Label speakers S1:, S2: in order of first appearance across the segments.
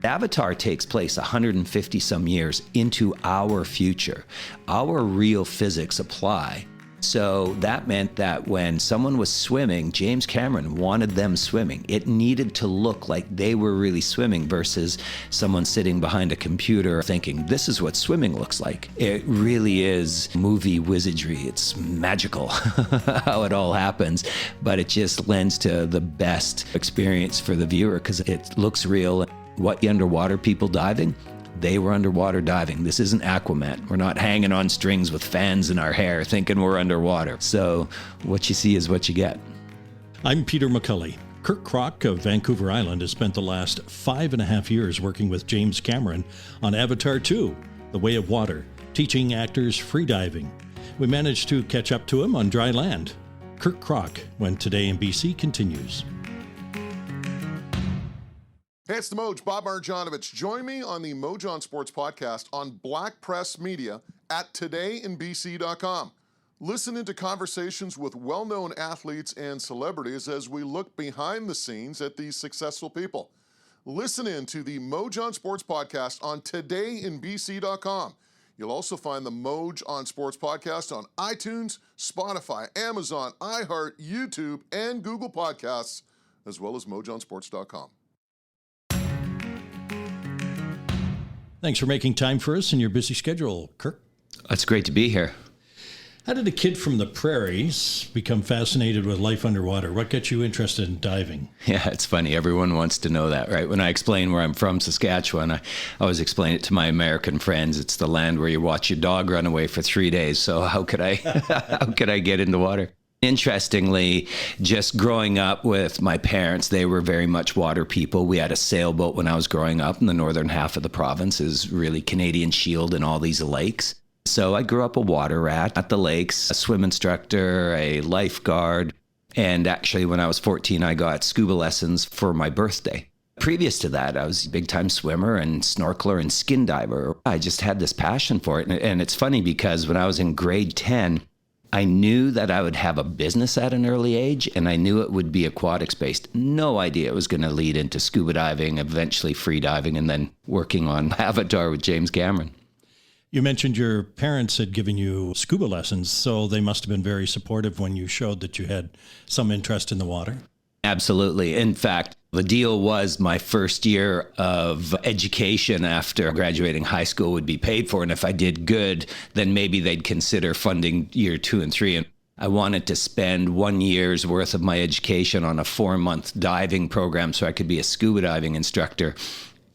S1: Avatar takes place 150 some years into our future. Our real physics apply. So that meant that when someone was swimming, James Cameron wanted them swimming. It needed to look like they were really swimming versus someone sitting behind a computer thinking, this is what swimming looks like. It really is movie wizardry. It's magical how it all happens, but it just lends to the best experience for the viewer because it looks real. What the underwater people diving? They were underwater diving. This isn't Aquaman. We're not hanging on strings with fans in our hair thinking we're underwater. So what you see is what you get.
S2: I'm Peter McCulley. Kirk Krack of Vancouver Island has spent the last 5.5 years working with James Cameron on Avatar 2, The Way of Water, teaching actors freediving. We managed to catch up to him on dry land. Kirk Krack, when Today in BC continues.
S3: Hey, it's the Moj, Bob Marjanovic. Join me on the Mojon Sports Podcast on Black Press Media at todayinbc.com. Listen into conversations with well-known athletes and celebrities as we look behind the scenes at these successful people. Listen in to the Mojon Sports Podcast on todayinbc.com. You'll also find the Moj on Sports Podcast on iTunes, Spotify, Amazon, iHeart, YouTube, and Google Podcasts, as well as mojonsports.com.
S2: Thanks for making time for us in your busy schedule, Kirk.
S1: It's great to be here.
S2: How did a kid from the prairies become fascinated with life underwater? What got you interested in diving?
S1: Yeah, it's funny. Everyone wants to know that, right? When I explain where I'm from, Saskatchewan, I always explain it to my American friends. It's the land where you watch your dog run away for 3 days. So how could I get in the water? Interestingly, just growing up with my parents, they were very much water people. We had a sailboat when I was growing up in the northern half of the province, is really Canadian Shield and all these lakes. So I grew up a water rat at the lakes, a swim instructor, a lifeguard. And actually, when I was 14, I got scuba lessons for my birthday. Previous to that, I was a big-time swimmer and snorkeler and skin diver. I just had this passion for it. And it's funny because when I was in grade 10, I knew that I would have a business at an early age, and I knew it would be aquatics-based. No idea it was going to lead into scuba diving, eventually free diving, and then working on Avatar with James Cameron.
S2: You mentioned your parents had given you scuba lessons, so they must have been very supportive when you showed that you had some interest in the water.
S1: Absolutely. In fact, the deal was my first year of education after graduating high school would be paid for. And if I did good, then maybe they'd consider funding year 2 and 3. And I wanted to spend 1 year's worth of my education on a 4-month diving program so I could be a scuba diving instructor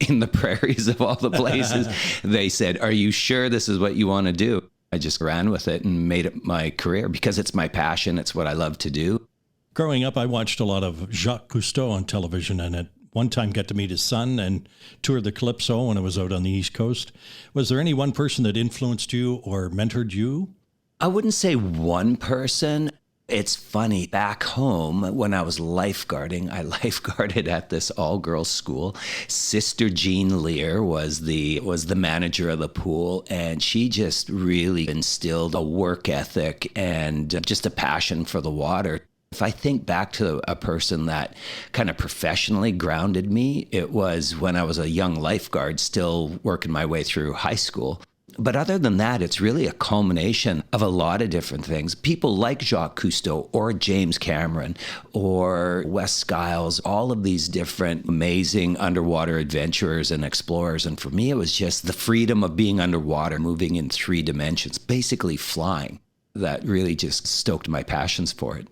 S1: in the prairies of all the places. They said, "Are you sure this is what you want to do?" I just ran with it and made it my career because it's my passion. It's what I love to do.
S2: Growing up, I watched a lot of Jacques Cousteau on television, and at one time got to meet his son and tour the Calypso when I was out on the East Coast. Was there any one person that influenced you or mentored you?
S1: I wouldn't say one person. It's funny, back home when I was lifeguarding, I lifeguarded at this all-girls school. Sister Jean Lear was the manager of the pool, and she just really instilled a work ethic and just a passion for the water. If I think back to a person that kind of professionally grounded me, it was when I was a young lifeguard, still working my way through high school. But other than that, it's really a culmination of a lot of different things. People like Jacques Cousteau or James Cameron or Wes Skiles, all of these different amazing underwater adventurers and explorers. And for me, it was just the freedom of being underwater, moving in 3 dimensions, basically flying, that really just stoked my passions for it.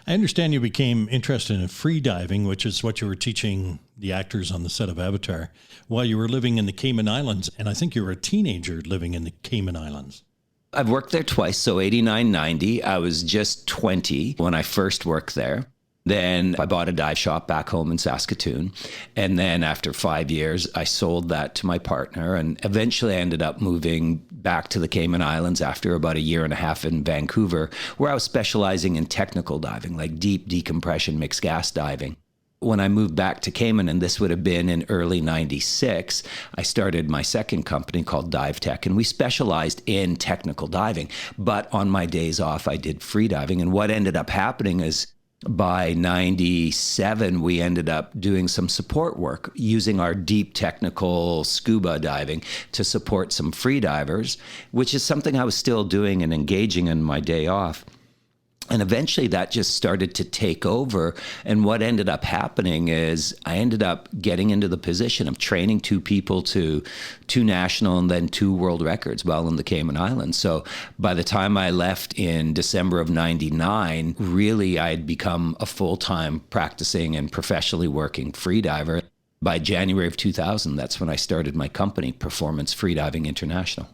S2: I understand you became interested in free diving, which is what you were teaching the actors on the set of Avatar, while you were living in the Cayman Islands. And I think you were a teenager living in the Cayman Islands.
S1: I've worked there twice, so 89, 90. I was just 20 when I first worked there. Then I bought a dive shop back home in Saskatchewan. And then after 5 years, I sold that to my partner. And eventually I ended up moving back to the Cayman Islands after about 1.5 years in Vancouver, where I was specializing in technical diving, like deep decompression mixed gas diving. When I moved back to Cayman, and this would have been in early 96, I started my second company called Dive Tech, and we specialized in technical diving. But on my days off, I did free diving. And what ended up happening is By 97, we ended up doing some support work using our deep technical scuba diving to support some free divers, which is something I was still doing and engaging in my day off. And eventually that just started to take over. And what ended up happening is I ended up getting into the position of training 2 people to 2 national and then 2 world records while in the Cayman Islands. So by the time I left in December of 99, really I had become a full-time practicing and professionally working freediver. By January of 2000, that's when I started my company, Performance Freediving International.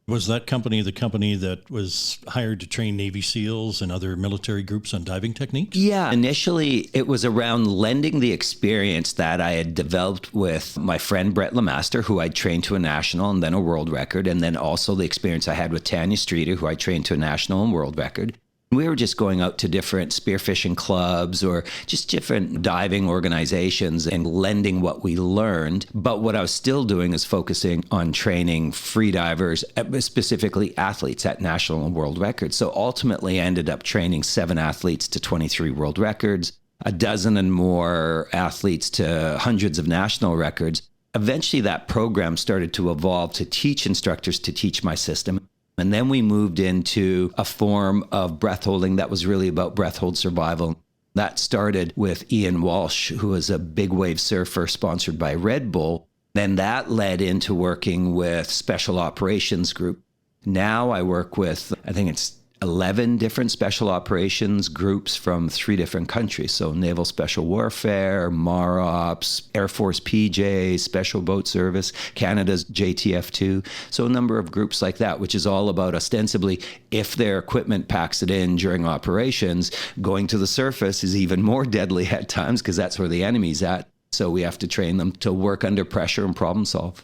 S2: Was that company the company that was hired to train Navy SEALs and other military groups on diving techniques?
S1: Yeah, initially it was around lending the experience that I had developed with my friend Brett Lemaster, who I trained to a national and then a world record, and then also the experience I had with Tanya Streeter, who I trained to a national and world record. We were just going out to different spearfishing clubs or just different diving organizations and lending what we learned. But what I was still doing is focusing on training freedivers, specifically athletes at national and world records. So ultimately, I ended up training 7 athletes to 23 world records, a dozen and more athletes to hundreds of national records. Eventually, that program started to evolve to teach instructors to teach my system. And then we moved into a form of breath holding that was really about breath hold survival. That started with Ian Walsh, who was a big wave surfer sponsored by Red Bull. Then that led into working with Special Operations Group. Now I work with, I think it's 11 different special operations groups from 3 different countries. So Naval Special Warfare, MAROPS, Air Force PJ, Special Boat Service, Canada's JTF2. So a number of groups like that, which is all about ostensibly, if their equipment packs it in during operations, going to the surface is even more deadly at times because that's where the enemy's at. So we have to train them to work under pressure and problem solve.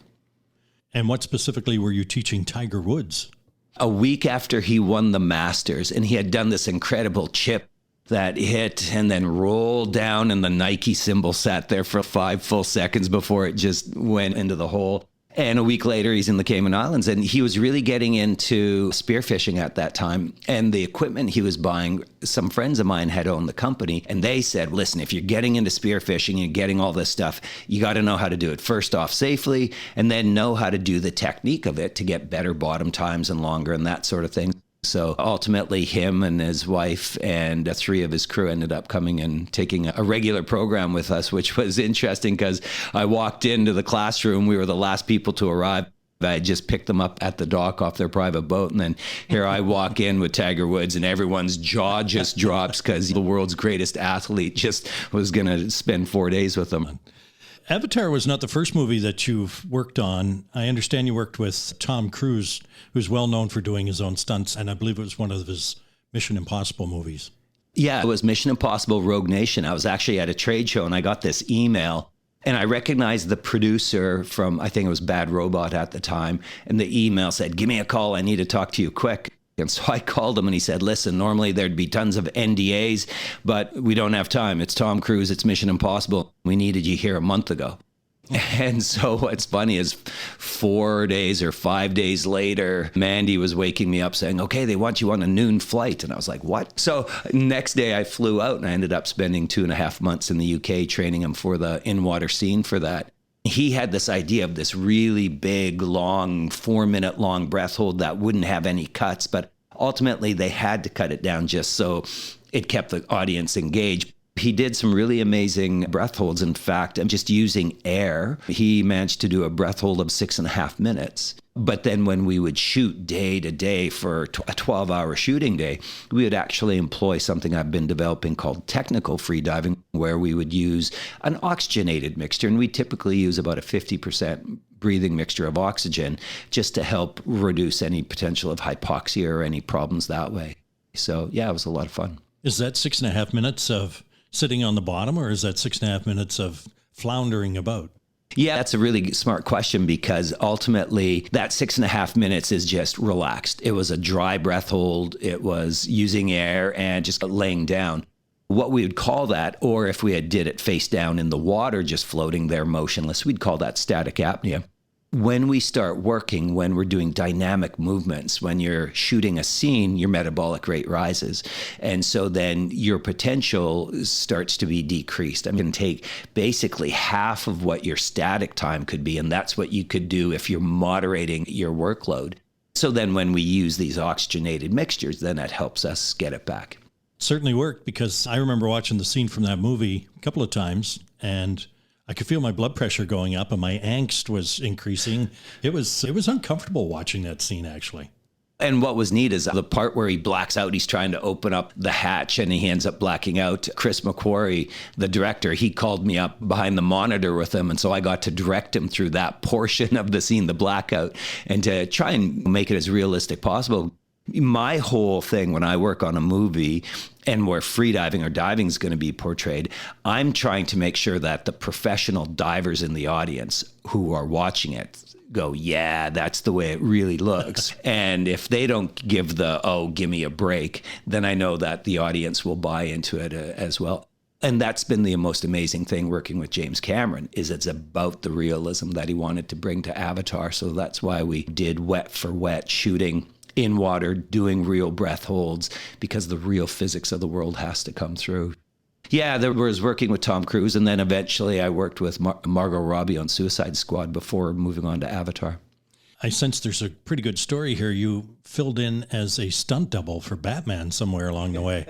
S2: And what specifically were you teaching Tiger Woods?
S1: A week after he won the Masters, and he had done this incredible chip that hit and then rolled down, and the Nike symbol sat there for 5 full seconds before it just went into the hole. And a week later, he's in the Cayman Islands, and he was really getting into spearfishing at that time. And the equipment he was buying, some friends of mine had owned the company, and they said, listen, if you're getting into spearfishing and getting all this stuff, you got to know how to do it first off safely, and then know how to do the technique of it to get better bottom times and longer and that sort of thing. So ultimately, him and his wife and 3 of his crew ended up coming and taking a regular program with us, which was interesting because I walked into the classroom. We were the last people to arrive. I just picked them up at the dock off their private boat. And then here I walk in with Tiger Woods, and everyone's jaw just drops because the world's greatest athlete just was going to spend 4 days with them.
S2: Avatar was not the first movie that you've worked on. I understand you worked with Tom Cruise, who's well known for doing his own stunts, and I believe it was one of his Mission Impossible movies.
S1: Yeah, it was Mission Impossible Rogue Nation. I was actually at a trade show, and I got this email, and I recognized the producer from, I think it was Bad Robot at the time, and the email said, give me a call, I need to talk to you quick. And so I called him and he said, listen, normally there'd be tons of NDAs, but we don't have time. It's Tom Cruise. It's Mission Impossible. We needed you here a month ago. And so what's funny is 4 days or 5 days later, Mandy was waking me up saying, okay, they want you on a noon flight. And I was like, what? So next day I flew out and I ended up spending 2.5 months in the UK training him for the in-water scene for that. He had this idea of this really big, long, 4-minute long breath hold that wouldn't have any cuts, but ultimately they had to cut it down just so it kept the audience engaged. He did some really amazing breath holds. In fact, just using air, he managed to do a breath hold of 6.5 minutes. But then when we would shoot day to day for a 12-hour shooting day, we would actually employ something I've been developing called technical freediving, where we would use an oxygenated mixture. And we typically use about a 50% breathing mixture of oxygen just to help reduce any potential of hypoxia or any problems that way. So yeah, it was a lot of fun.
S2: Is that 6.5 minutes of sitting on the bottom, or is that 6.5 minutes of floundering about?
S1: Yeah, that's a really smart question because ultimately that 6.5 minutes is just relaxed. It was a dry breath hold. It was using air and just laying down. What we would call that, or if we had did it face down in the water, just floating there motionless, we'd call that static apnea. When we start working, when we're doing dynamic movements, when you're shooting a scene, your metabolic rate rises. And so then your potential starts to be decreased. I'm going to take basically half of what your static time could be. And that's what you could do if you're moderating your workload. So then when we use these oxygenated mixtures, then that helps us get it back.
S2: Certainly worked, because I remember watching the scene from that movie a couple of times, and I could feel my blood pressure going up and my angst was increasing. It was uncomfortable watching that scene, actually.
S1: And what was neat is the part where he blacks out, he's trying to open up the hatch and he ends up blacking out. Chris McQuarrie, the director, he called me up behind the monitor with him. And so I got to direct him through that portion of the scene, the blackout, and to try and make it as realistic possible. My whole thing when I work on a movie and where freediving or diving is going to be portrayed, I'm trying to make sure that the professional divers in the audience who are watching it go, yeah, that's the way it really looks. And if they don't give give me a break, then I know that the audience will buy into it as well. And that's been the most amazing thing working with James Cameron, is it's about the realism that he wanted to bring to Avatar. So that's why we did wet for wet shooting in water, doing real breath holds, because the real physics of the world has to come through. Yeah, there was working with Tom Cruise, and then eventually I worked with Margot Robbie on Suicide Squad before moving on to Avatar.
S2: I sense there's a pretty good story here. You filled in as a stunt double for Batman somewhere along the way.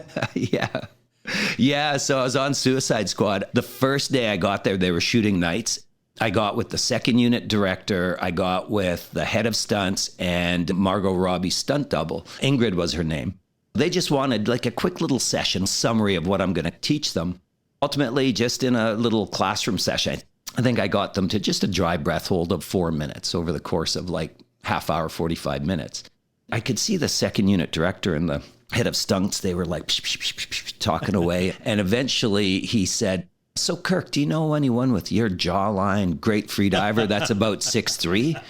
S1: Yeah, so I was on Suicide Squad. The first day I got there, they were shooting nights. I got with the second unit director, I got with the head of stunts and Margot Robbie's stunt double. Ingrid was her name. They just wanted like a quick little session, summary of what I'm going to teach them. Ultimately, just in a little classroom session, I think I got them to just a dry breath hold of 4 minutes over the course of like half hour, 45 minutes. I could see the second unit director and the head of stunts, they were like talking away. And eventually he said, "So Kirk, do you know anyone with your jawline, great freediver that's about 6'3"?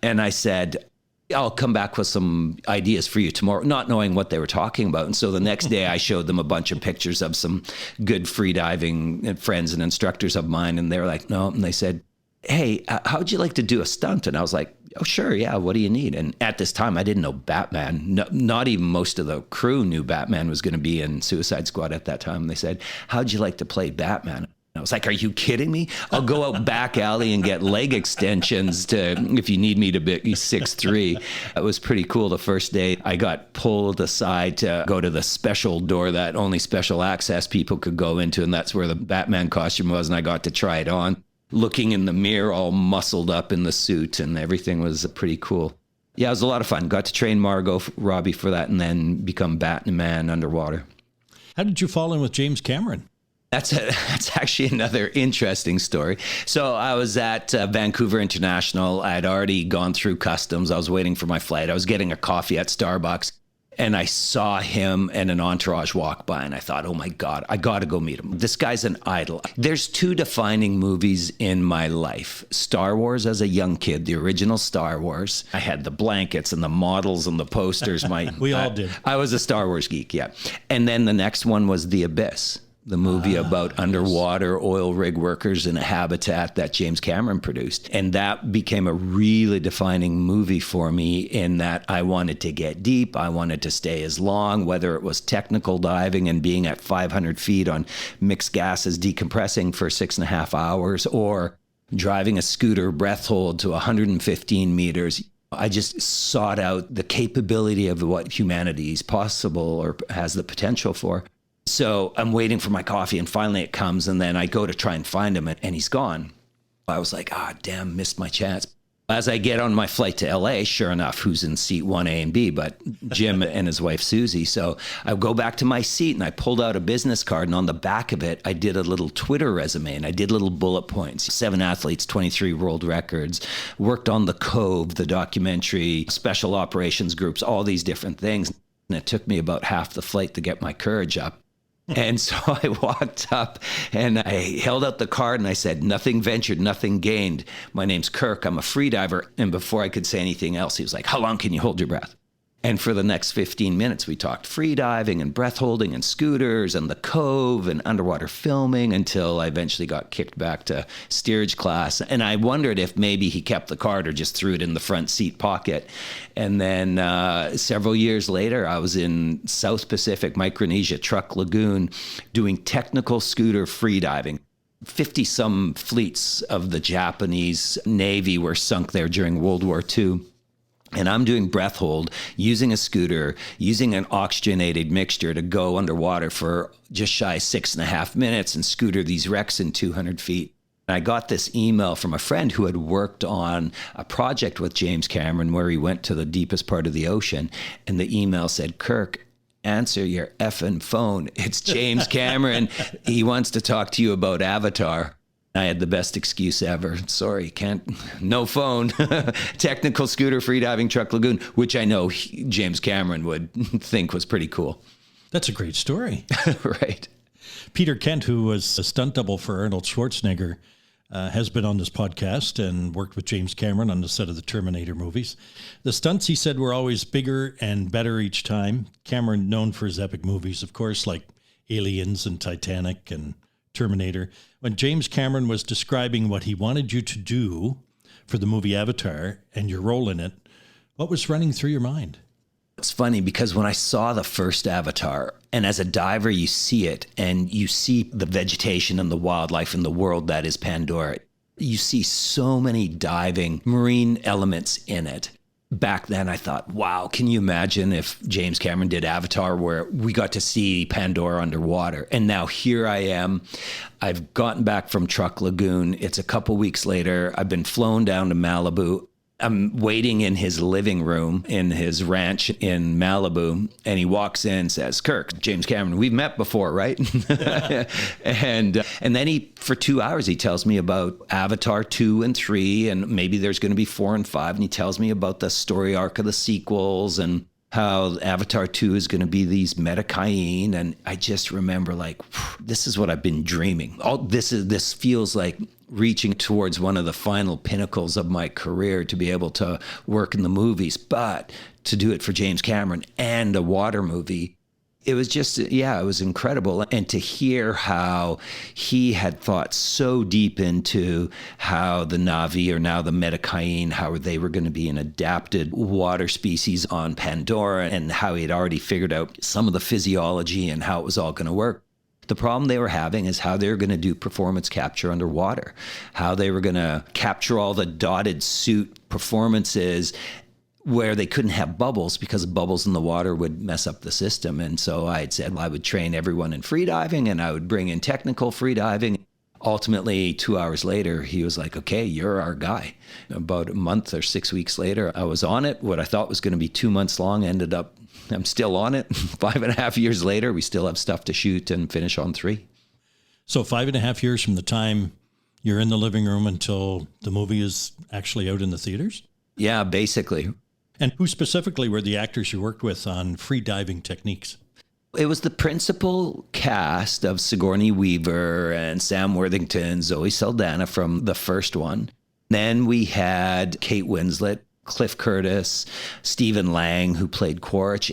S1: And I said, "I'll come back with some ideas for you tomorrow," not knowing what they were talking about. And so the next day I showed them a bunch of pictures of some good freediving friends and instructors of mine. And they were like, "No." And they said, "Hey, how'd you like to do a stunt?" And I was like, "Oh, sure. Yeah. What do you need?" And at this time, I didn't know Batman. No, not even most of the crew knew Batman was going to be in Suicide Squad at that time. And they said, "How'd you like to play Batman?" I was like, "Are you kidding me? I'll go out back alley and get leg extensions if you need me to be 6'3". It was pretty cool. The first day I got pulled aside to go to the special door that only special access people could go into. And that's where the Batman costume was. And I got to try it on, looking in the mirror, all muscled up in the suit, and everything was pretty cool. Yeah, it was a lot of fun. Got to train Margot Robbie for that and then become Batman underwater.
S2: How did you fall in with James Cameron?
S1: That's actually another interesting story. So I was at Vancouver International. I had already gone through customs. I was waiting for my flight. I was getting a coffee at Starbucks, and I saw him and an entourage walk by, and I thought, oh my God, I got to go meet him. This guy's an idol. There's two defining movies in my life. Star Wars as a young kid, the original Star Wars. I had the blankets and the models and the posters.
S2: We all did.
S1: I was a Star Wars geek, yeah. And then the next one was The Abyss, the movie about underwater oil rig workers in a habitat that James Cameron produced. And that became a really defining movie for me in that I wanted to get deep. I wanted to stay as long, whether it was technical diving and being at 500 feet on mixed gases, decompressing for 6.5 hours, or driving a scooter breath hold to 115 meters. I just sought out the capability of what humanity is possible or has the potential for. So I'm waiting for my coffee, and finally it comes, and then I go to try and find him, and he's gone. I was like, damn, missed my chance. As I get on my flight to LA, sure enough, who's in seat 1A and B, but Jim and his wife, Susie. So I go back to my seat, and I pulled out a business card, and on the back of it, I did a little Twitter resume, and I did little bullet points. 7 athletes, 23 world records, worked on the Cove, the documentary, special operations groups, all these different things. And it took me about half the flight to get my courage up. And so I walked up and I held out the card and I said, "Nothing ventured, nothing gained. My name's Kirk. I'm a freediver." And before I could say anything else, he was like, "How long can you hold your breath?" And for the next 15 minutes, we talked free diving and breath holding and scooters and the Cove and underwater filming until I eventually got kicked back to steerage class. And I wondered if maybe he kept the card or just threw it in the front seat pocket. And then several years later, I was in South Pacific, Micronesia, Truck Lagoon, doing technical scooter free diving. 50-some fleets of the Japanese Navy were sunk there during World War II. And I'm doing breath hold, using a scooter, using an oxygenated mixture to go underwater for just shy of 6.5 minutes and scooter these wrecks in 200 feet. I got this email from a friend who had worked on a project with James Cameron where he went to the deepest part of the ocean. And the email said, "Kirk, answer your effing phone. It's James Cameron. He wants to talk to you about Avatar." I had the best excuse ever. Sorry, no phone. Technical scooter, freediving, Truck Lagoon, which I know James Cameron would think was pretty cool.
S2: That's a great story.
S1: Right.
S2: Peter Kent, who was a stunt double for Arnold Schwarzenegger, has been on this podcast and worked with James Cameron on the set of the Terminator movies. The stunts, he said, were always bigger and better each time. Cameron, known for his epic movies, of course, like Aliens and Titanic and Terminator. When James Cameron was describing what he wanted you to do for the movie Avatar and your role in it, what was running through your mind?
S1: It's funny because when I saw the first Avatar, and as a diver, you see it and you see the vegetation and the wildlife in the world that is Pandora. You see so many diving marine elements in it. Back then, I thought, wow, can you imagine if James Cameron did Avatar where we got to see Pandora underwater? And now here I am. I've gotten back from Truck Lagoon. It's a couple weeks later. I've been flown down to Malibu. I'm waiting in his living room in his ranch in Malibu, and he walks in and says, "Kirk, James Cameron, we've met before, right?" and then he, for 2 hours, he tells me about Avatar 2 and 3, and maybe there's going to be 4 and 5, and he tells me about the story arc of the sequels and how Avatar 2 is going to be these Meta-Kain. And I just remember, like, this is what I've been dreaming. This feels like reaching towards one of the final pinnacles of my career to be able to work in the movies, but to do it for James Cameron and a water movie. It was just, it was incredible. And to hear how he had thought so deep into how the Na'vi, or now the Meta-Kain, how they were going to be an adapted water species on Pandora, and how he had already figured out some of the physiology and how it was all going to work. The problem they were having is how they were going to do performance capture underwater, how they were going to capture all the dotted suit performances where they couldn't have bubbles because bubbles in the water would mess up the system. And so I had said, well, I would train everyone in freediving and I would bring in technical freediving. Ultimately, 2 hours later, he was like, "Okay, you're our guy." About a month or 6 weeks later, I was on it. What I thought was going to be 2 months long ended up, I'm still on it. 5.5 years later, we still have stuff to shoot and finish on 3.
S2: So 5.5 years from the time you're in the living room until the movie is actually out in the theaters?
S1: Yeah, basically.
S2: And who specifically were the actors you worked with on free diving techniques?
S1: It was the principal cast of Sigourney Weaver and Sam Worthington, Zoe Saldana from the first one. Then we had Kate Winslet, Cliff Curtis, Stephen Lang, who played Quaritch.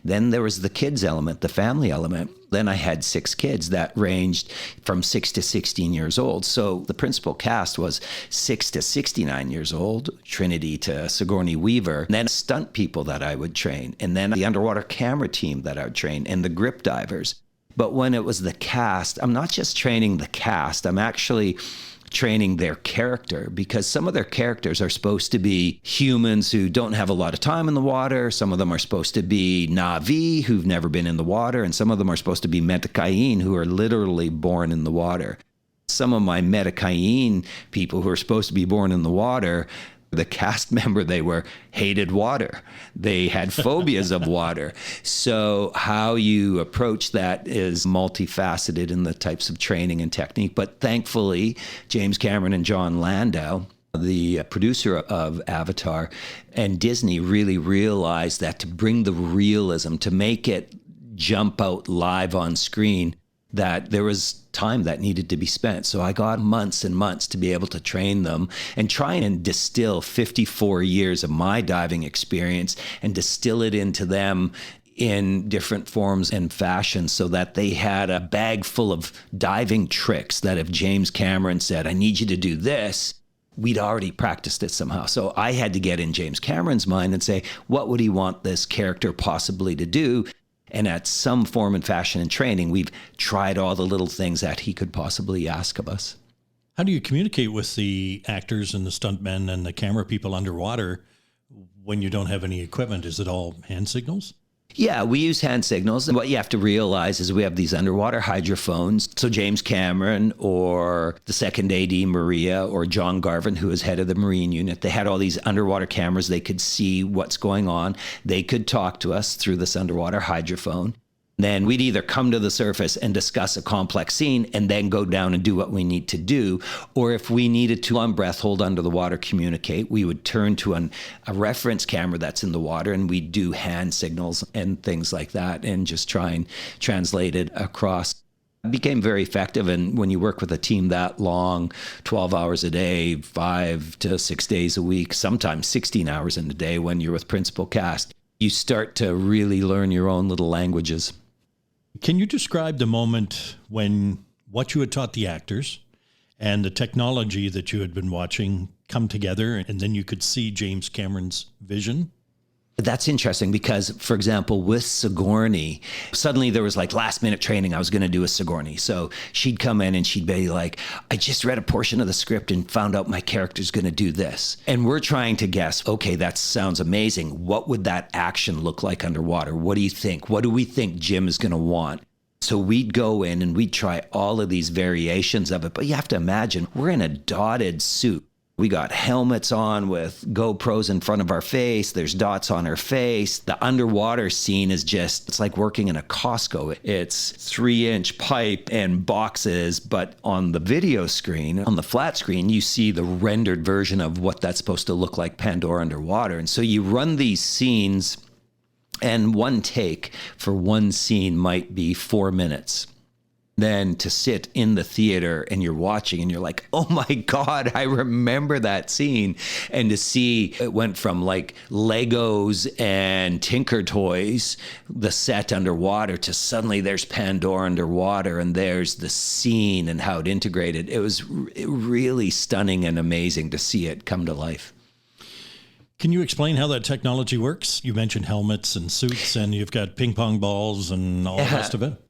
S1: Then there was the kids element, the family element. Then I had 6 kids that ranged from 6 to 16 years old. So the principal cast was 6 to 69 years old, Trinity to Sigourney Weaver, and then stunt people that I would train, and then the underwater camera team that I would train, and the grip divers. But when it was the cast, I'm not just training the cast, I'm actually training their character, because some of their characters are supposed to be humans who don't have a lot of time in the water. Some of them are supposed to be Na'vi who've never been in the water. And some of them are supposed to be Meta-Kain who are literally born in the water. Some of my Meta-Kain people who are supposed to be born in the water, the cast member, they hated water. They had phobias of water. So how you approach that is multifaceted in the types of training and technique. But thankfully, James Cameron and John Landau, the producer of Avatar, and Disney really realized that to bring the realism, to make it jump out live on screen, that there was time that needed to be spent. So I got months and months to be able to train them and try and distill 54 years of my diving experience and distill it into them in different forms and fashions so that they had a bag full of diving tricks that if James Cameron said, I need you to do this, we'd already practiced it somehow. So I had to get in James Cameron's mind and say, what would he want this character possibly to do? And at some form and fashion and training, we've tried all the little things that he could possibly ask of us.
S2: How do you communicate with the actors and the stuntmen and the camera people underwater when you don't have any equipment? Is it all hand signals?
S1: Yeah, we use hand signals. And what you have to realize is we have these underwater hydrophones. So James Cameron or the second AD Maria or John Garvin, who was head of the Marine unit, they had all these underwater cameras. They could see what's going on. They could talk to us through this underwater hydrophone. Then we'd either come to the surface and discuss a complex scene and then go down and do what we need to do. Or if we needed to, on breath hold under the water, communicate, we would turn to a reference camera that's in the water and we'd do hand signals and things like that and just try and translate it across. It became very effective. And when you work with a team that long, 12 hours a day, 5 to 6 days a week, sometimes 16 hours in a day when you're with principal cast, you start to really learn your own little languages.
S2: Can you describe the moment when what you had taught the actors and the technology that you had been watching come together and then you could see James Cameron's vision?
S1: That's interesting because, for example, with Sigourney, suddenly there was like last minute training. I was going to do a Sigourney. So she'd come in and she'd be like, I just read a portion of the script and found out my character's going to do this. And we're trying to guess, okay, that sounds amazing. What would that action look like underwater? What do you think? What do we think Jim is going to want? So we'd go in and we'd try all of these variations of it. But you have to imagine, we're in a dotted suit. We got helmets on with GoPros in front of our face. There's dots on our face. The underwater scene is just, it's like working in a Costco. It's 3-inch pipe and boxes, but on the video screen, on the flat screen, you see the rendered version of what that's supposed to look like Pandora underwater. And so you run these scenes, and one take for one scene might be 4 minutes. Then to sit in the theater and you're watching and you're like, oh my God, I remember that scene. And to see it went from like Legos and Tinker Toys, the set underwater, to suddenly there's Pandora underwater and there's the scene and how it integrated. It was really stunning and amazing to see it come to life.
S2: Can you explain how that technology works? You mentioned helmets and suits and you've got ping pong balls and all the rest of it.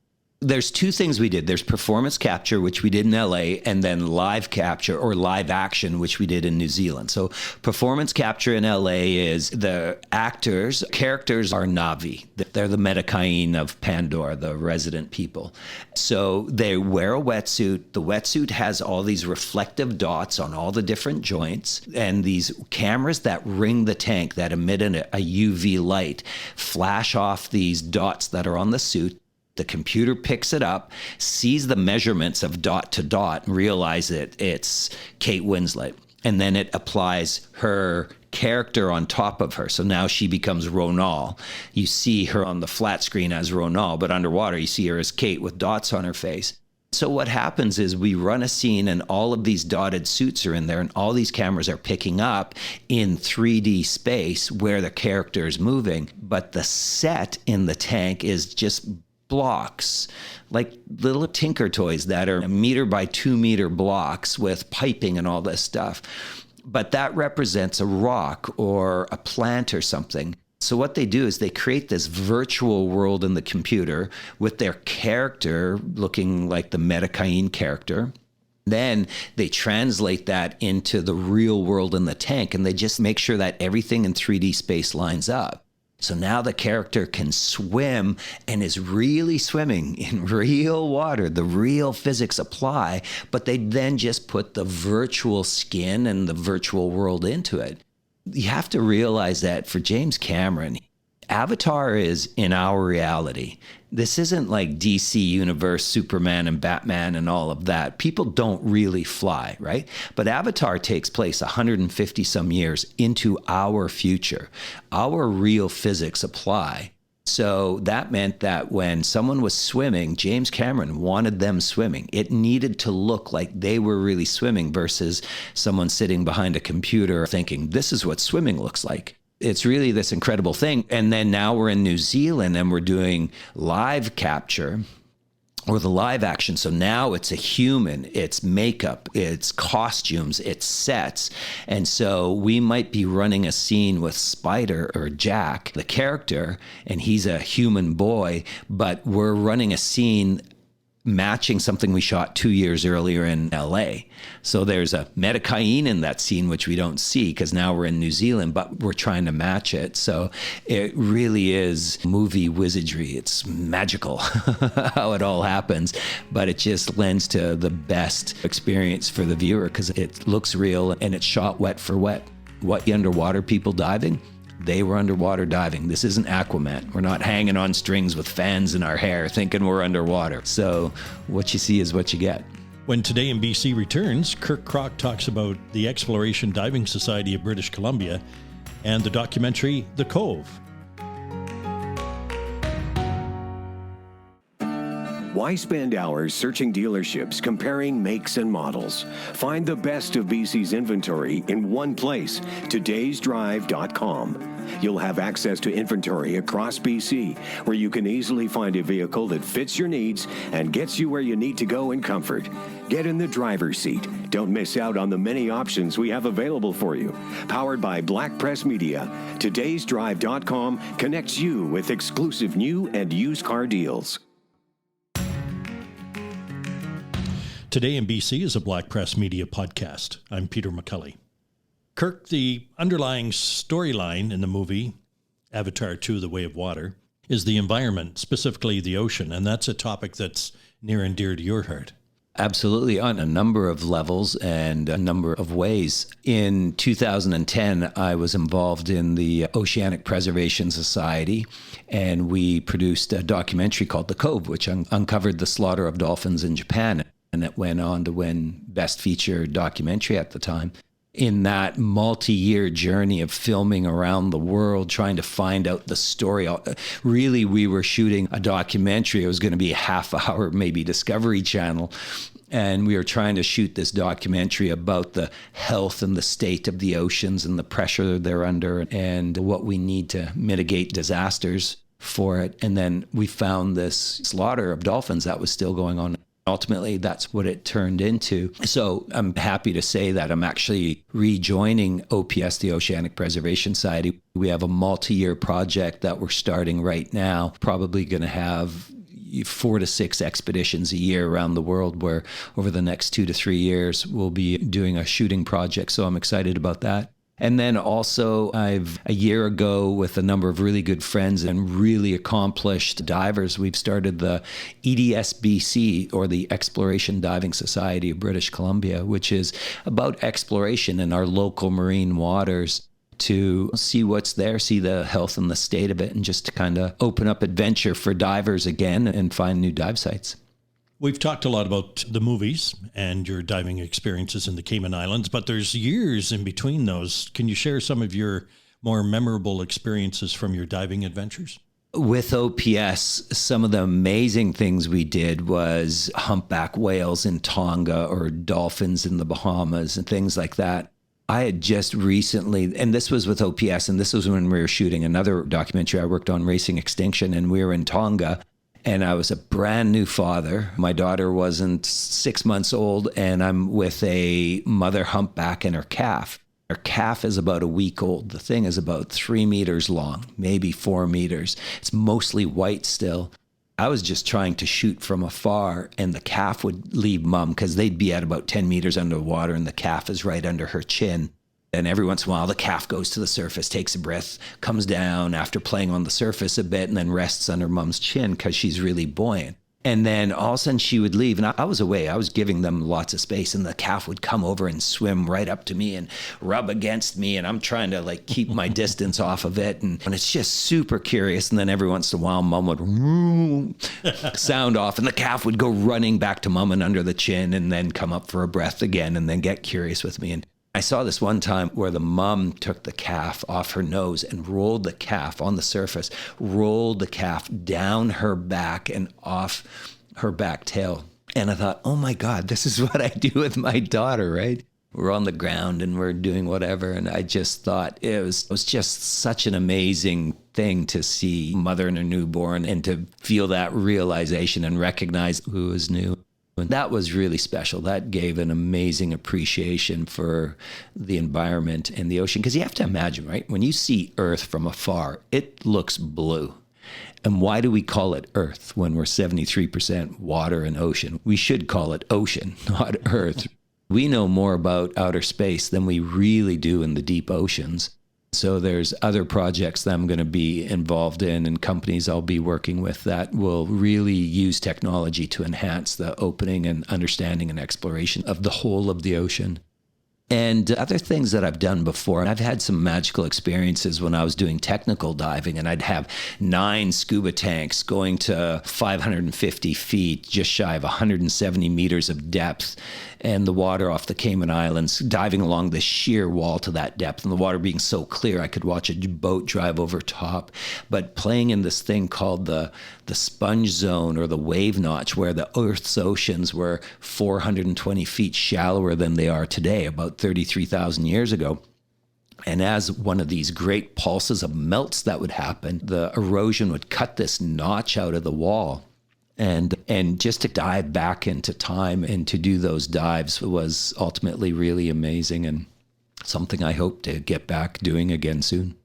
S1: There's two things we did. There's performance capture, which we did in LA, and then live capture or live action, which we did in New Zealand. So performance capture in LA is the characters are Na'vi. They're the Metakain of Pandora, the resident people. So they wear a wetsuit. The wetsuit has all these reflective dots on all the different joints, and these cameras that ring the tank that emit a UV light flash off these dots that are on the suit. The computer picks it up, sees the measurements of dot to dot, and realizes it's Kate Winslet. And then it applies her character on top of her. So now she becomes Ronal. You see her on the flat screen as Ronal, but underwater you see her as Kate with dots on her face. So what happens is we run a scene and all of these dotted suits are in there and all these cameras are picking up in 3D space where the character is moving. But the set in the tank is just blocks, like little Tinker Toys that are 1 meter by 2 meter blocks with piping and all this stuff. But that represents a rock or a plant or something. So what they do is they create this virtual world in the computer with their character looking like the Metakain character. Then they translate that into the real world in the tank, and they just make sure that everything in 3D space lines up. So now the character can swim and is really swimming in real water. The real physics apply, but they then just put the virtual skin and the virtual world into it. You have to realize that for James Cameron, Avatar is in our reality. This isn't like DC Universe, Superman and Batman and all of that. People don't really fly, right? But Avatar takes place 150 some years into our future. Our real physics apply. So that meant that when someone was swimming, James Cameron wanted them swimming. It needed to look like they were really swimming versus someone sitting behind a computer thinking, this is what swimming looks like. It's really this incredible thing. And then now we're in New Zealand and we're doing live capture or the live action. So now it's a human, it's makeup, it's costumes, it's sets. And so we might be running a scene with Spider or Jack, the character, and he's a human boy, but we're running a scene matching something we shot 2 years earlier in LA. So there's a metakain in that scene, which we don't see because now we're in New Zealand, but we're trying to match it. So it really is movie wizardry. It's magical how it all happens, but it just lends to the best experience for the viewer because it looks real and it's shot wet for wet. What the underwater people diving? They were underwater diving. This isn't Aquaman. We're not hanging on strings with fans in our hair thinking we're underwater. So what you see is what you get.
S2: When Today in BC returns, Kirk Krack talks about the Exploration Diving Society of British Columbia and the documentary The Cove.
S4: Why spend hours searching dealerships, comparing makes and models? Find the best of BC's inventory in one place, todaysdrive.com. You'll have access to inventory across BC, where you can easily find a vehicle that fits your needs and gets you where you need to go in comfort. Get in the driver's seat. Don't miss out on the many options we have available for you. Powered by Black Press Media, todaysdrive.com connects you with exclusive new and used car deals.
S2: Today in BC is a Black Press Media podcast. I'm Peter McCully. Kirk, the underlying storyline in the movie, Avatar 2, The Way of Water, is the environment, specifically the ocean, and that's a topic that's near and dear to your heart.
S1: Absolutely, on a number of levels and a number of ways. In 2010, I was involved in the Oceanic Preservation Society, and we produced a documentary called The Cove, which uncovered the slaughter of dolphins in Japan. And it went on to win Best Feature Documentary at the time. In that multi-year journey of filming around the world, trying to find out the story, really, we were shooting a documentary. It was going to be a half-hour, maybe Discovery Channel. And we were trying to shoot this documentary about the health and the state of the oceans and the pressure they're under and what we need to mitigate disasters for it. And then we found this slaughter of dolphins that was still going on. Ultimately, that's what it turned into. So I'm happy to say that I'm actually rejoining OPS, the Oceanic Preservation Society. We have a multi-year project that we're starting right now, probably going to have 4 to 6 expeditions a year around the world, where over the next 2 to 3 years, we'll be doing a shooting project. So I'm excited about that. And then also, a year ago, with a number of really good friends and really accomplished divers, we've started the EDSBC, or the Exploration Diving Society of British Columbia, which is about exploration in our local marine waters to see what's there, see the health and the state of it, and just to kind of open up adventure for divers again and find new dive sites.
S2: We've talked a lot about the movies and your diving experiences in the Cayman Islands, but there's years in between those. Can you share some of your more memorable experiences from your diving adventures?
S1: With OPS, some of the amazing things we did was humpback whales in Tonga or dolphins in the Bahamas and things like that. I had just recently, and this was with OPS, and this was when we were shooting another documentary I worked on, Racing Extinction, and we were in Tonga. And I was a brand new father. My daughter wasn't 6 months old, and I'm with a mother humpback and her calf. Her calf is about a week old. The thing is about 3 meters long, maybe 4 meters. It's mostly white still. I was just trying to shoot from afar, and the calf would leave mom because they'd be at about 10 meters underwater, and the calf is right under her chin. And every once in a while, the calf goes to the surface, takes a breath, comes down after playing on the surface a bit, and then rests under mom's chin because she's really buoyant. And then all of a sudden she would leave. And I was away. I was giving them lots of space. And the calf would come over and swim right up to me and rub against me. And I'm trying to keep my distance off of it. And it's just super curious. And then every once in a while, mom would sound off. And the calf would go running back to mom and under the chin and then come up for a breath again and then get curious with me. And I saw this one time where the mom took the calf off her nose and rolled the calf on the surface, rolled the calf down her back and off her back tail. And I thought, oh my God, this is what I do with my daughter, right? We're on the ground and we're doing whatever. And I just thought it was just such an amazing thing to see mother and a newborn and to feel that realization and recognize who is new. And that was really special. That gave an amazing appreciation for the environment and the ocean. Because you have to imagine, right? When you see Earth from afar, it looks blue. And why do we call it Earth when we're 73% water and ocean? We should call it ocean, not Earth. We know more about outer space than we really do in the deep oceans. So there's other projects that I'm going to be involved in and companies I'll be working with that will really use technology to enhance the opening and understanding and exploration of the whole of the ocean. And other things that I've done before, I've had some magical experiences when I was doing technical diving, and I'd have 9 scuba tanks going to 550 feet, just shy of 170 meters of depth, and the water off the Cayman Islands, diving along the sheer wall to that depth, and the water being so clear I could watch a boat drive over top. But playing in this thing called the sponge zone or the wave notch, where the Earth's oceans were 420 feet shallower than they are today, about 33,000 years ago. And as one of these great pulses of melts that would happen, the erosion would cut this notch out of the wall. And just to dive back into time and to do those dives was ultimately really amazing and something I hope to get back doing again soon.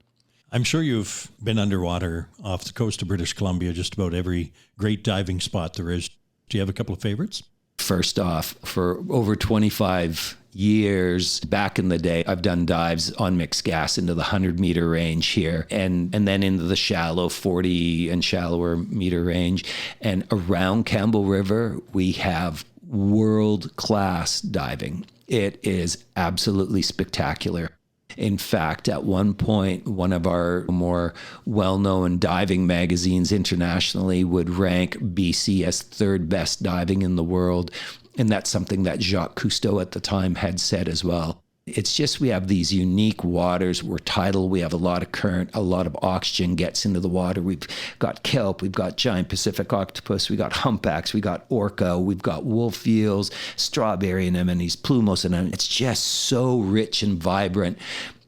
S2: I'm sure you've been underwater off the coast of British Columbia, just about every great diving spot there is. Do you have a couple of favorites?
S1: First off, for over 25 years back in the day, I've done dives on mixed gas into the 100-meter range here and then into the shallow 40 and shallower meter range. And around Campbell River, we have world-class diving. It is absolutely spectacular. In fact, at one point, one of our more well-known diving magazines internationally would rank BC as 3rd best diving in the world. And that's something that Jacques Cousteau at the time had said as well. It's just we have these unique waters. We're tidal. We have a lot of current. A lot of oxygen gets into the water. We've got kelp. We've got giant Pacific octopus. We've got humpbacks. We've got orca. We've got wolf eels, strawberry anemones, plumose anemones. It's just so rich and vibrant.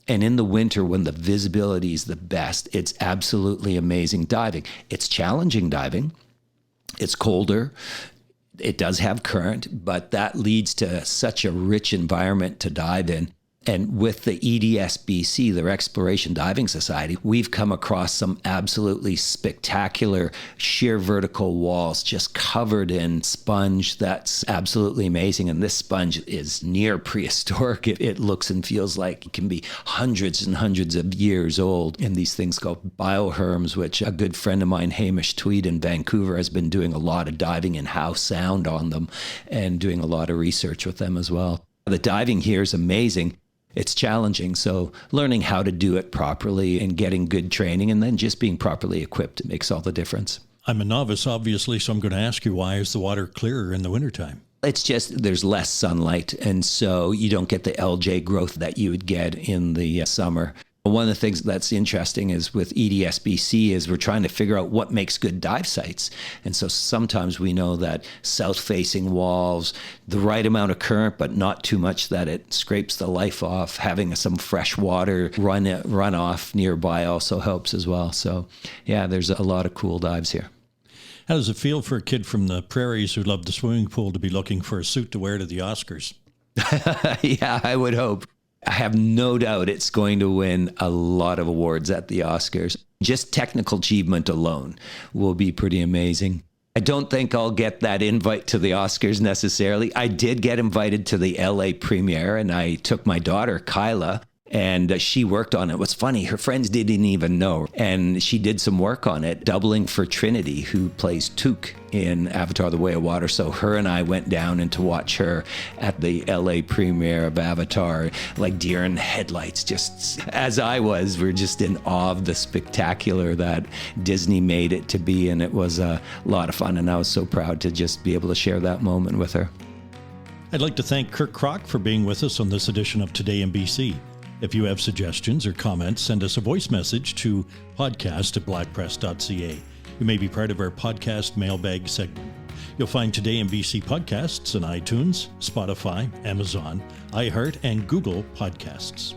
S1: And in the winter, when the visibility is the best, it's absolutely amazing diving. It's challenging diving. It's colder. It does have current, but that leads to such a rich environment to dive in. And with the EDSBC, their Exploration Diving Society, we've come across some absolutely spectacular sheer vertical walls just covered in sponge. That's absolutely amazing. And this sponge is near prehistoric. It looks and feels like it can be hundreds and hundreds of years old. And these things called bioherms, which a good friend of mine, Hamish Tweed in Vancouver, has been doing a lot of diving in howe sound on them and doing a lot of research with them as well. The diving here is amazing. It's challenging, so learning how to do it properly and getting good training and then just being properly equipped makes all the difference.
S2: I'm a novice, obviously, so I'm going to ask you, why is the water clearer in the wintertime?
S1: It's just there's less sunlight, and so you don't get the algae growth that you would get in the summer. One of the things that's interesting is with EDSBC is we're trying to figure out what makes good dive sites. And so sometimes we know that south-facing walls, the right amount of current, but not too much that it scrapes the life off. Having some fresh water run off nearby also helps as well. So yeah, there's a lot of cool dives here.
S2: How does it feel for a kid from the prairies who loved the swimming pool to be looking for a suit to wear to the Oscars?
S1: Yeah, I would hope. I have no doubt it's going to win a lot of awards at the Oscars. Just technical achievement alone will be pretty amazing. I don't think I'll get that invite to the Oscars necessarily. I did get invited to the LA premiere, and I took my daughter, Kyla, and she worked on it. What's funny, her friends didn't even know. And she did some work on it, doubling for Trinity, who plays Took in Avatar: The Way of Water. So her and I went down and to watch her at the LA premiere of Avatar, like deer in the headlights, just as I was. We're just in awe of the spectacular that Disney made it to be. And it was a lot of fun. And I was so proud to just be able to share that moment with her.
S2: I'd like to thank Kirk Krack for being with us on this edition of Today in BC. If you have suggestions or comments, send us a voice message to podcast@blackpress.ca. You may be part of our podcast mailbag segment. You'll find Today in BC podcasts on iTunes, Spotify, Amazon, iHeart, and Google Podcasts.